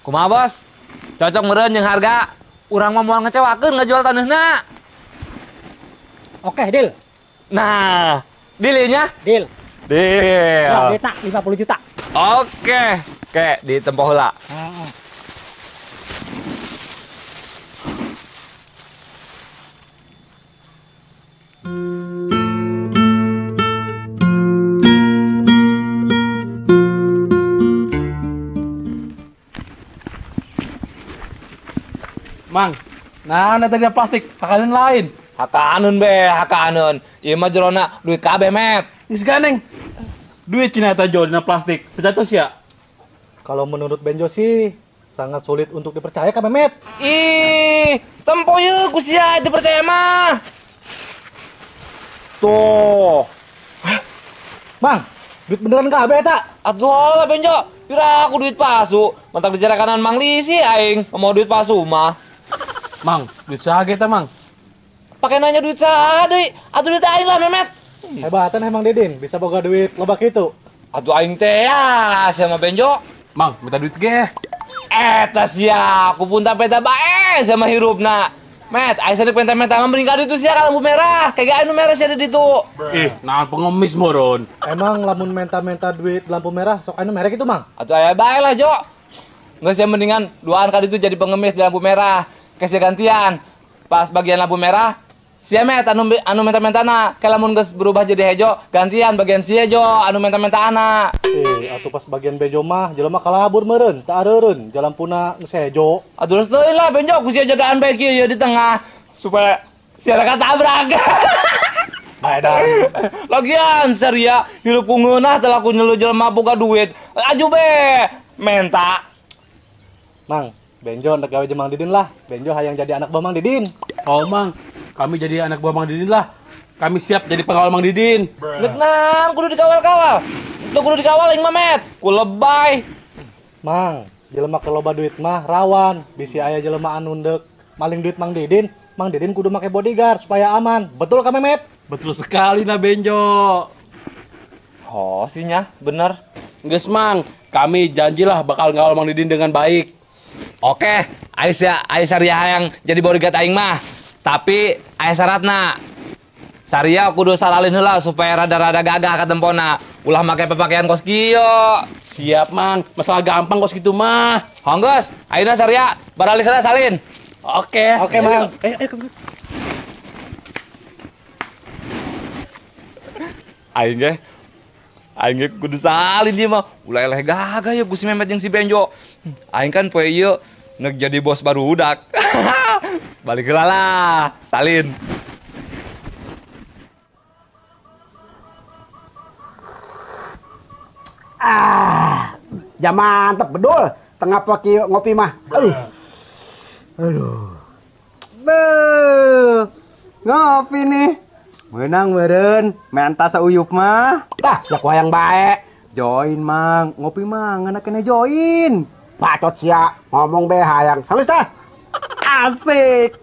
Kumaha bos? Cocok meureun jeung harga. Urang mah moal ngecewakeun ngajual taneuhna. Oke, deal. Nah, deal-nya? Deal. Deal. Ya, duitna 50 juta. Oke. Oke, ditempo heula. Mang, nah tadi ada plastik, pakanan lain. Hakaneun be, hakaneun. Ieu mah jerona duit kabeh, Met. Geus ganeng. Duit Cina eta jual dina plastik. Percaya sia? Kalau menurut Benjo sih sangat sulit untuk dipercaya Kak Memet. Ih, tempo yeuh ku sia teu percaya mah. Tuh. Mang, duit beneran kabeh eta? Atuh lah Benjo, pira aku duit palsu. Mentak dijarakanan Mang Lisi aing, mau duit palsu mah. Mang, duit saha eta, Mang? Pakai nanya duit saha deui? Atuh duit aing lah Memet. Hebatan emang Didin, bisa boga duit lebak itu. Atuh aing teh ya sama Benjo. Mang, minta duit ge. Eta sia, aku pun tak peta bae sama hirupna. Met, aing sadek penta-penta mah mending itu sia ka lampu merah. Kayak anu merah sia ada ditu. Ih, naon pengemis moron. Emang lamun menta-menta duit lampu merah sok anu merek itu Mang? Atuh aya bae lah, Jo. Nggak sih mendingan duaan kali itu jadi pengemis di lampu merah. Kasih gantian. Pas bagian lampu merah, sia Met anu menta-mentana. Kayak lamun geus berubah jadi hejo, gantian bagian sia Jo anu menta-mentana. Atuh pas bagian Benjo mah jelema kalabur meureun, teu areureun, jalampuna geus hejo. Aduh terus deui lah Benjo ku sia jagaan bae kieu di tengah supaya sia raka tabrak. Baedan. Lagian Saria hirup ku ngeunah teh laku nyelu jelema boga duit. Aju be menta. Mang, Benjo hendak gawe jeung Mang Didin lah. Benjo hayang jadi anak buah Mang Didin. Oh, Mang, kami jadi anak buah Mang Didin lah. Kami siap jadi pengawal Mang Didin. Geus nang kudu dikawal-kawal. Teu kudu dikawal aing mah Met. Ku lebay. Mang, jelema keloba duit mah rawan. Bisi aya jelema anu ndek maling duit Mang Didin. Mang Didin kudu make bodyguard supaya aman. Betul ka Memet? Betul sekali nah Benjo. Oh, sinya bener. Geus Mang, kami janjilah bakal ngawal Mang Didin dengan baik. Oke, aya Saria yang jadi bodyguard aing mah. Tapi aya syaratna. Saria kudu salalin heula supaya rada-rada gagah ka tempona. Ulah make pakaian kos kieu. Siap, Mang. Masalah gampang kos gitu mah. Honggeus, ayeuna Saria baralik heula salin. Oke. Oke, Mang. Aing ge kudu salin dia mah. Ulah eleh gagah ya ku si Memet jeung si Benjo. Aing kan poe ieu neuk jadi bos barudak. Balik heula lah, salin. Ya mantep bedul. Tengah pagi ngopi mah. Aduh. Ngopi nih. Menang meureun, menta sauyup mah. Tah, yak wayang bae. Join, Mang. Ngopi mah ngana kene join. Bacot sia, ngomong be hayang. Halus tah. Asik.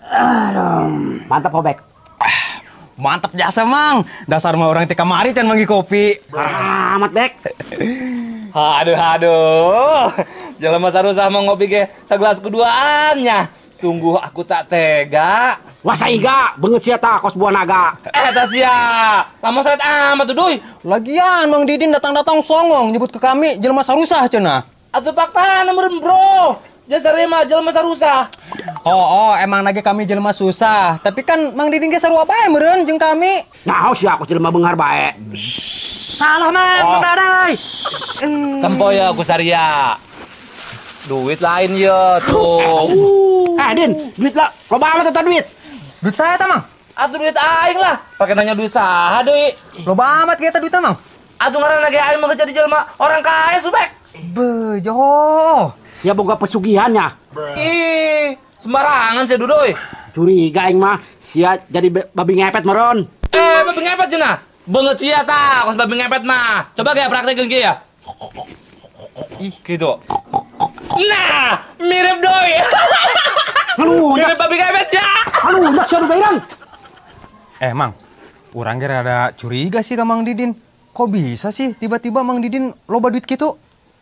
Aduh. Mantap Obek. Mantap jasa, Mang. Dasar mah orang teh kamari can manggi kopi. Amat, Bek. Aduh. Jelema sarusah mau ngopi ge sagelas keduaannya. Sungguh aku tak tega. Wah saiga, beungeut sia tah kos buah naga. Eta sia, lamun saret amat tuh duy. Lagian Mang Didin datang-datang songong nyebut ke kami jelema sarusah cenah. Atuh fakta meureun bro. Jasare mah jelema sarusah. Oh, emang lagi kami jelema susah. Tapi kan Mang Didin ge sarua bae meureun jeung kami. Naon sia kos jelema beunghar bae. Salah, Mang, bener. Tempo ya ku Saria. Duit lain ya tuh. Din, duit lah. Loba amat eta duit. Duit saya tah, Mang. Atuh duit aing lah. Pakai nanya duit saha deui. Loba amat ge eta duit tah, Mang. Atuh ngaranna ge aing mah jadi jelema orang kaya subek. Bejo. Sia boga pesugihannya. Ih, sembarangan sih dudoy. Curiga aing mah sia jadi babi ngepet meron. Babi ngepet cenah. Beungeut sia tah, kos babi ngepet mah. Coba ge praktekeun ge ya. Gitu. Nah, mirip doi. Mirip babi ngepet ya. Aduh, dak sia bairang. Mang, urang ge rada curiga sih ka Mang Didin. Kok bisa sih tiba-tiba Mang Didin loba duit gitu?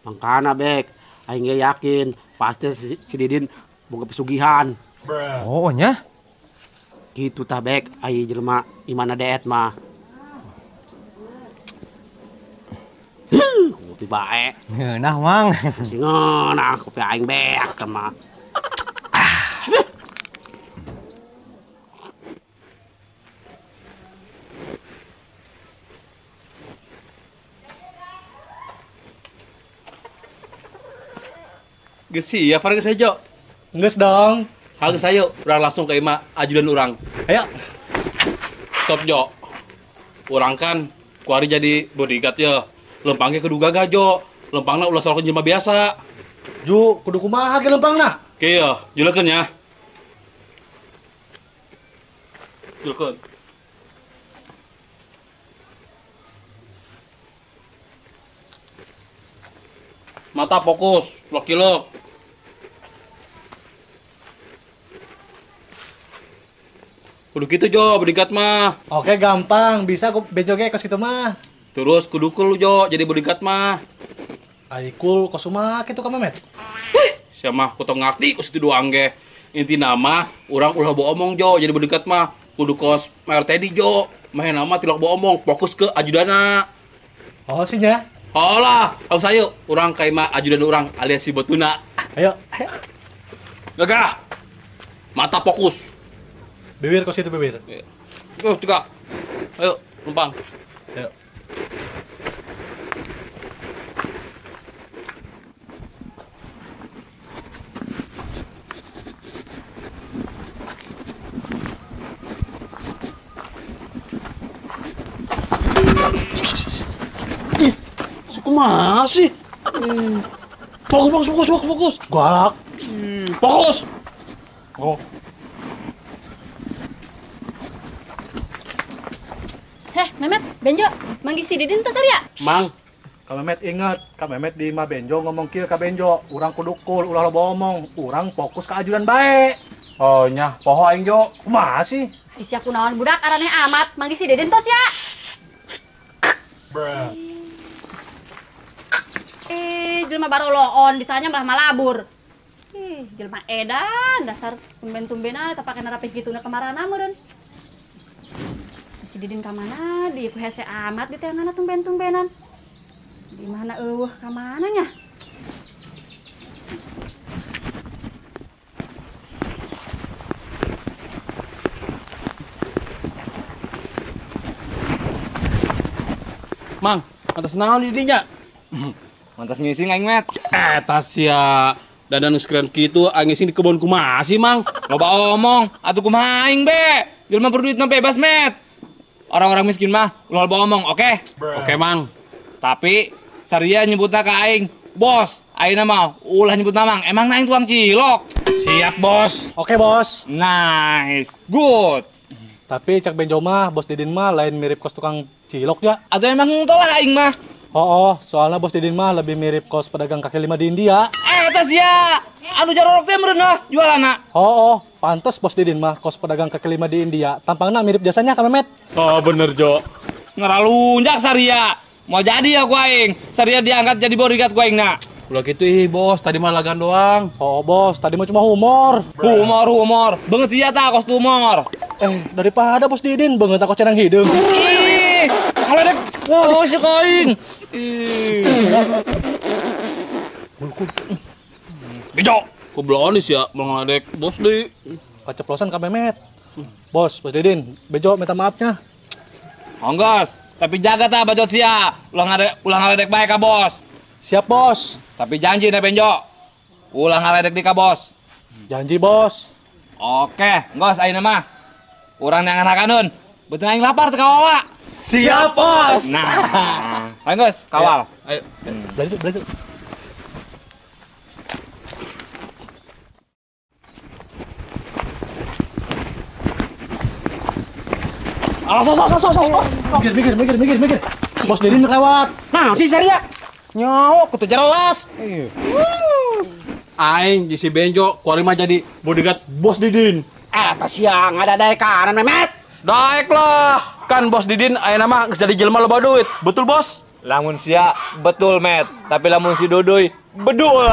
Mangkana bek, aing ge yakin pasti si Didin boga pesugihan. Oh nya? Gitu tah bek, ai jelema imana deet mah. Kopi bae. Nah Mang. Singeunah kopi aing beak mah. Gesi ya, Fargas Hejo. Nges dong. Halus ayo, urang langsung ke ima ajudan urang. Ayo. Stop Jo. Urang kan kuari jadi bodyguard ya. Lempangnya kudu gagah Jo. Lempangna ulah soal jelema biasa. Ju, kudu kumaha ge lempangna? Oke ya, julakeun ya. Julakeun. Mata fokus, lokilok. Kudu gitu Jo, bodyguard mah. Oke, gampang. Bisa ku bejo ge kos kitu mah. Terus kudu kul Jo, jadi bodyguard mah. Ai kul kosuma kitu ka Memet. Sia mah kudu ngarti kos itu doang ge. Inti nama urang ulah bawa omong Jo, jadi bodyguard mah kudu kos Mayor Teddy Jo. Main nama tilok bawa omong, fokus ke ajudana. Oh, sinya. Holah, harus ayo urang ka imah ajudan urang alias si Botuna. Ayo, ayo. Gagah. Mata fokus. Bibir kos itu bibir. Go, tiga. Ayo, numpang. Ayo. Kumaha sih? Fokus. Galak. Fokus. Oh. Heh, Memet, Benjo, manggil si Didin tuh Sarya. Mang, Kak Memet ingat, Kak Memet di Imah Benjo ngomong kieu ka Benjo, urang kudu kul, ulah loba omong, urang fokus ka ajudan bae. Oh nya, poho aing Jo. Kumaha sih? Isi aku naon budak araneh amat, manggil si Didin tuh ya. Jelema baru loon, ditanya malah malabur. Jelema edan, dasar tumben-tumbenan, tapi pakai rapih gitu na kemarana meureun. Si Didin ka mana? Di hese amat di tengahna tumben-tumbenan. Di mana eueuh ka mana nya? Mang, atas naon di dinya? Mantas ngising aing met. Eta sia. Dadan sekeren kitu aing ngising di kebon kumaha sih, Mang? Loba omong, atuh kumaha aing be. Jelema berduit mah bebas met. Orang-orang miskin mah ulah loba omong, oke? Oke, Mang. Tapi Saria nyebutna ka aing, bos. Ayeuna mah ulah nyebut mamang. Emang aing tukang cilok. Siap, Bos. Oke, Bos. Nice. Good. Tapi cak Benjo mah, Bos Didin mah lain mirip kos tukang cilok ya. Atau emang tolak aing mah. Oh, soalnya Bos Didin mah lebih mirip kos pedagang kaki lima di India. Eta sia. Anu jarorok teh meureun jualanna. Oh, pantes Bos Didin mah kos pedagang kaki lima di India. Tampangna mirip jasanya Kak Memet. Oh, bener, Jo. Ngeralunjak Saria. Mau jadi ya gua aing. Saria diangkat jadi bodyguard gua aing na. Ulah gitu Bos. Tadi mah lagan doang. Oh, Bos, tadi mah cuma humor. Humor. Beungeut sia tah kos humor. Daripada Bos Didin beungeut aku cenang hideung. Ih, haledek. Oh, si kaing. Bejo. Koblonis ya, meladek Bos di. Keceplosan Kak Memet. Bos Didin, Bejo minta maafnya. Onggas, tapi jaga tah bacot sia. Ulah ngaledek bae ka bos. Siap, Bos. Tapi janji na Benjo. Ulah ngaledek di ka bos. Janji, Bos. Oke, ngos ayeuna mah. Urang neangan-hakaneun. Beuteung aing lapar teu kawawa. Siap, Bos. Nah, ayo ngos, kawal. Ayo. Belajar. Mikir. Bos Didin lewat. Nah, si Saria. Nyaho, kutu jelas. Aing si Benjo, kuari mah jadi bodyguard Bos Didin. Eta siang ada dae kanan Memet. Daek lah. Kan Bos Didin aya nama geus jadi jelema loba duit. Betul, Bos? Lamun sia betul met, tapi lamun si Dodoy bedul.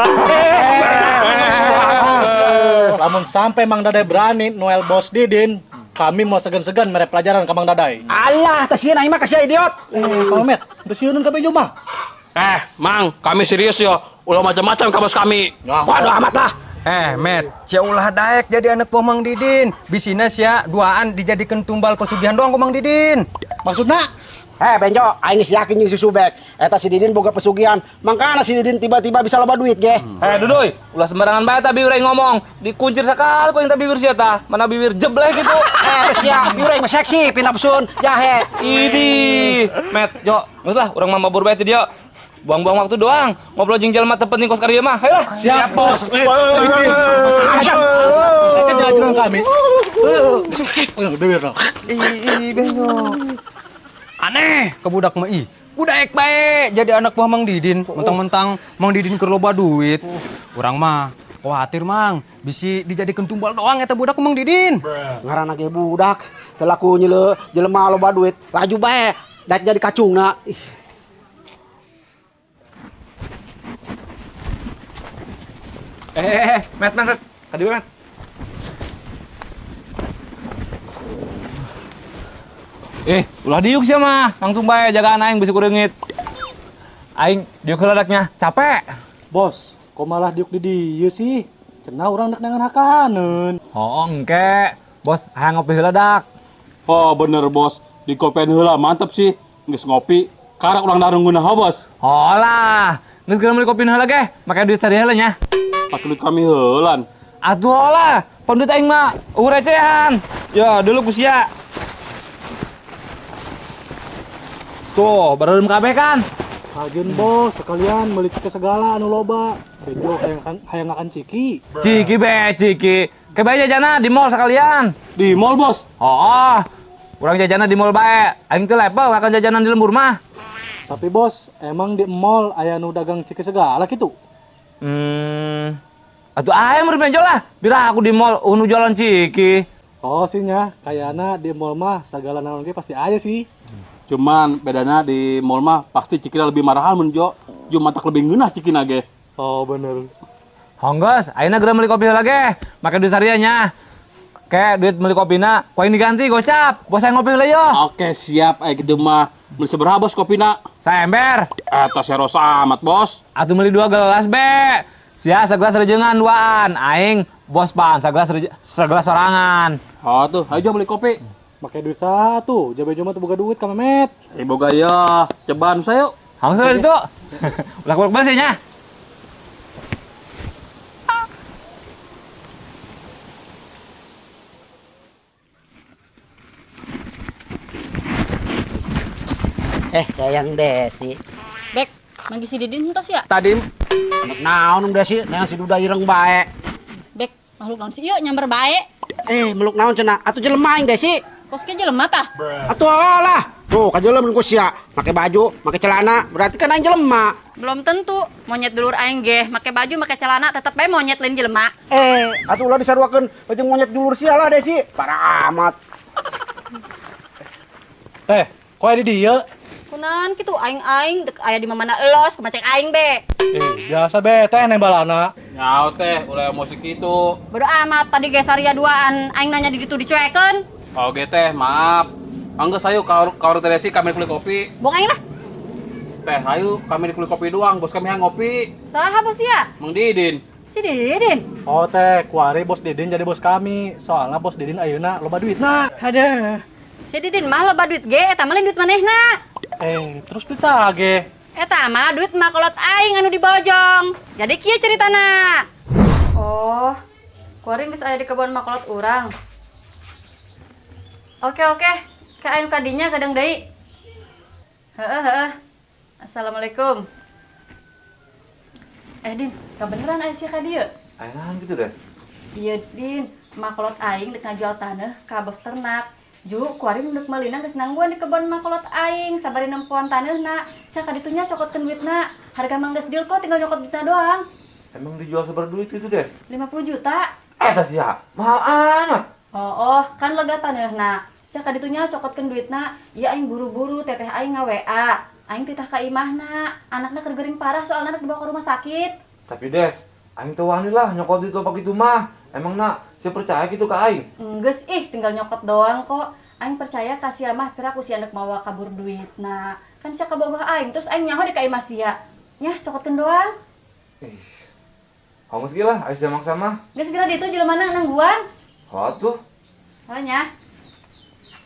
Lamun sampai Mang Dadai berani Noel Bos Didin, kami mau segan-segan mere pelajaran ke Mang Dadai. Alah, tasieun aing mah kasih idiot. Kalau met, besieuneun kabeh mah. Mang, kami serius yo. Ulah macam-macam ka bos kami. Waduh amat lah. Met, cia ulah daek jadi anak buah Mang Didin. Bisina sia duaan dijadikan tumbal pesugihan doang ku Mang Didin. Maksudna? Benjo, aing geus yakin jeung si Subek. Eta si Didin boga pesugihan. Mangkana si Didin tiba-tiba bisa loba duit ge. Dodoy, ulah sembarangan bae tah bibir aing ngomong. Dikuncir sakali poin tah bibir sia tah. Mana bibir jebleh gitu. Geus ya, biur aing mah seksi, pinapsun, jahe. Idi, met, Jo, geus lah urang mah mabur bae teh dia. Buang-buang waktu doang. Ngobrol jeung jelema teu penting kos karya mah. Hayo. Siap, Bos. Kita jalan kami. Dewer. Benjo. Aneh, ke budak mah ih. Kudaek bae jadi anak buah Mang Didin. Mentang-mentang Mang Didin keur loba duit. Urang mah khawatir Mang, bisi dijadikan tumbal doang eta budak ku Mang Didin. Ngaranna ge budak, teu laku nyeuleuh jelema loba duit. Laju bae, daek jadi kacungna. Met. Kadi met. Ulah diuk sia mah, langsung bae jagaan aing bisi kureungit. Aing diuk heula capek. Bos, kok malah diuk di dieu sih? Cenah urang dek nangan hakaneun. Oh, engke. Bos, hayang ngopi heula dak. Oh, bener, Bos. Di kopian heula mantep sih. Geus ngopi, karek ulang darunggeunah, Bos. Oh lah, geus geura meuli kopi heula ge, make duit sari heula nya. Pake duit kami heulan. Atuh lah, pon duit aing mah recehan. Ya, dulu ku sia. Tuh, bareum kabeh kan. Hajeun Bos, sekalian meuli ke segala anu loba. Bejo hayang akan ciki. Ciki. Kebae jajana di mall sekalian. Di mall, Bos. Oh, urang jajana di mall bae. Aing teh level akan jajanan di lembur mah. Tapi Bos, emang di mall aya nu dagang ciki segala gitu? Atuh aya meureun benjol lah. Bira aku di mall nu jualan ciki. Oh sih nya, kayaknya di mall mah segala naon ge pasti aya sih. Cuman bedana di mall mah pasti cikina lebih marahan mun Jo. Jo matak lebih ngeunah cikina ge. Oh bener. Honggos, ayeuna geura meuli kopi heula ge. Make duit saria nya. Ke duit meuli kopina, ku aing diganti gocap. Bos aing ngopi heula yo. Oke, siap aya kitu mah. Meuli sabaraha Bos kopina? Saember. Eta seros amat, Bos. Atuh meuli 2 gelas be. Sia segelas rejengan duaan. Aing bos pan segelas sorangan. Oh tuh, ayo Jo meuli kopi. Make duit satu, jabe mah teu boga duit ka Memet. Boga ya, ceban saya yuk. Hangsur itu. Ulah balik nya. Sayang Desi. Bek, manggi si Didin entos ya? Tadi Naon Desi, neang si duda ireng bae. Bek, makhluk naon si ieu nyamber bae. Meluk naon cenah? Atuh jelema aing Desi. Kos ke jelema tah? Atuh lah. Tuh, kajelema ku sia, make baju, make celana, berarti kan aing jelema. Belum tentu. Monyet dulur aing ge, make baju, make celana, tetep bae monyet lain jelema. Atuh ulah disaruakeun baju monyet dulur sia lah Desi. Parah amat. Kok ada di dieu? Kunaon kitu aing dek aya di mamana elos kumacek aing be. Biasa bete nembalana. Nyaho teh, ulah emosi kitu. Bodo amat tadi ge saria duaan aing nanya di ditu dicuekeun. Oke teh, maaf. Anggeus ayo ka teh Desi kami kulit kopi. Bong aing lah. Teh, ayo kami kulit kopi doang, bos kami yang ngopi. Saha bos ya? Mang Didin. Si Didin. Oh teh, kuari bos Didin jadi bos kami. Soalnya bos Didin ayeuna loba duitna. Aduh. Si Didin mah loba duit ge, eta mah lain duit manehna. Terus duit sage. Eta mah duit makolot aing anu di Bojong. Jadi kieu ceritana. Oh, kuaring geus aya di kebon makolot urang. Oke. Ka aing kadinya kadang deui. Heeh. Assalamualaikum. Din, kabeneran aya sia ka dieu? Ayeuna gitu, Des. Iya, Din. Makolot aing dek ngajual tanah ka bos ternak. Ju, kuaring dek malina geus nangguan di kebon makolot aing, sabari nempuan taneuhna. Sia ka ditunya cokotkeun duitna. Harga mah geus deal kok, tinggal nyokot duitna doang. Emang dijual seberapa duit gitu, Des? 50 juta. Eta sia, mahal amat. Oh, kan lega taneuhna. Sia kaditunya cokotkeun duitna, ieu aing buru-buru teteh aing nga-WA. Aing titah ka imahna, anakna keur gering parah soalna anak dibawa ke rumah sakit. Tapi Des, aing teu wani lah nyokot itu apa gitu mah. Emangna saya percaya gitu ke aing. Enggeus tinggal nyokot doang kok. Aing percaya ka sia mah kira ku si anak mawa kabur duitna. Kan sia kabogoh aing, terus aing nyaho di ka imah sia. Nya cokotkeun doang. Hongos ge lah, aya maksa mah. Geus segera ditu jelemana nangguan. Atuh. Soalnya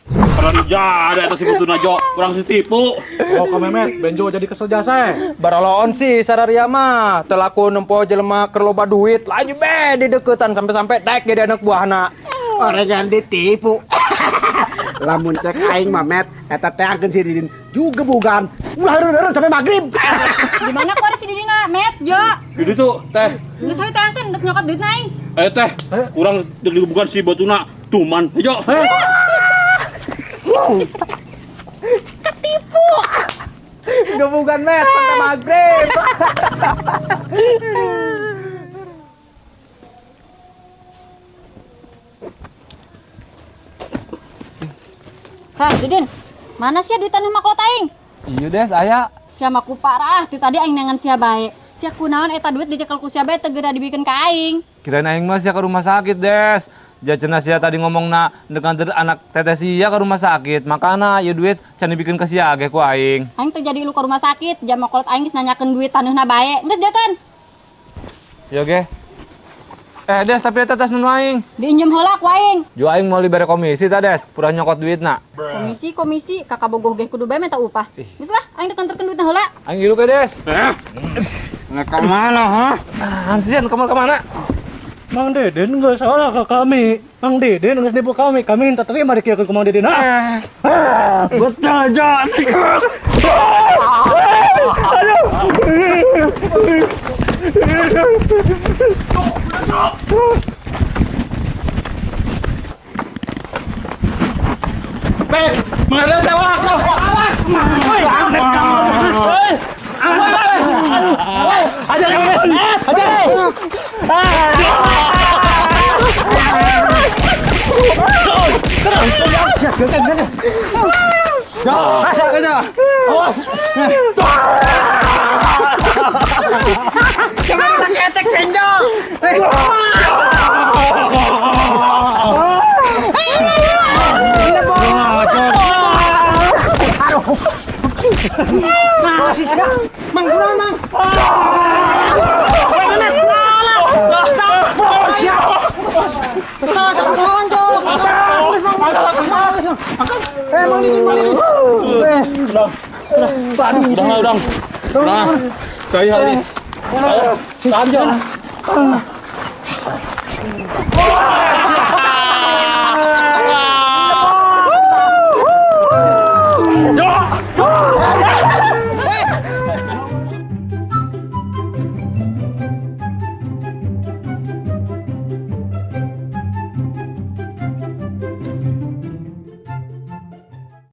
Karena ada atas sebetulnya Jo, kurang tipu. Oh ka Memet, benjo jadi kesel jasa. Baroloon sih sararia mah, telaku nempo jelema keur loba duit, laju be di deketan sampai-sampai daek jadi anak buahna. Orang yang ditipu. Lamun cek aing Mamet, eta teh angkeun si Didin juga bukan. Ulah heureun sampai maghrib. di mana ku ada si Didina, Met, Jo? Jadi tuh teh, Geus hayu teh angkeun dek nyokot duit aing. teh, kurang bukan si Batuna, tuman. Jo. Udah bukan Met, sampai maghrib. Hah, Didin. Mana sih duit anu maklot aing? Iya Des, aya. Sia mah ku parah, ti tadi aing nengan sia bae. Sia kunaon eta duit dicekel ku sia bae teu geura dibikeun ka aing. Kirain aing mah sia ke rumah sakit, Des. Jacenna sia tadi ngomongna dengan anak teteh sia ke rumah sakit. Makana ieu duit can dibikeun ka sia ge ku aing. Aing teh jadi lu ke rumah sakit, jam maklot aing geus nanyakeun duit tanuhna bae. Geus jeukeun. Yo ge. Des, tapi eta tas nu aing. Diinjem heula ku aing. Jo aing mau libere komisi ta, Des. Pura nyokot duitna. Komisi, kakak bogoh ge kudu bae minta upah. Geus lah, aing dikantorkeun duitna heula. Aing hirup ya, Des. Nggak kemana, ha? Ansian, kemana? Mang Deden nggak salah ke kami. Mang Deden nggak nipu kami. Kami minta terima dikira ke Mang Deden. Betul, Jo. Mana tewak kau? Udah. Kayak hari. Ayo.